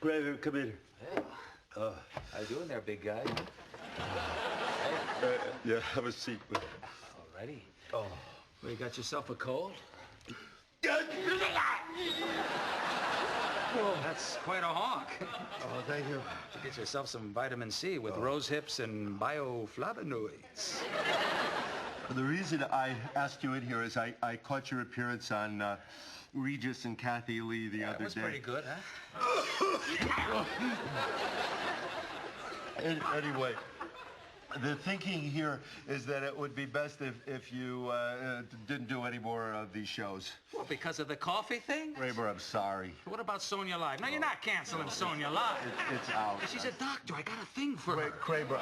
Kramer, come in. Hey. How you doing there, big guy? Yeah, have a seat. Alrighty. Oh. Well, you got yourself a cold? Oh, that's quite a honk. Oh, thank you. Get yourself some vitamin C with rose hips and bioflavonoids. The reason I asked you in here is I caught your appearance on Regis and Kathy Lee the other day. That was pretty good, huh? Anyway, the thinking here is that it would be best if you didn't do any more of these shows. Well, because of the coffee thing? Kramer, I'm sorry. What about Sonia Live? No, you're not canceling Sonia Live. It's out. She's a doctor. I got a thing for her. Kramer,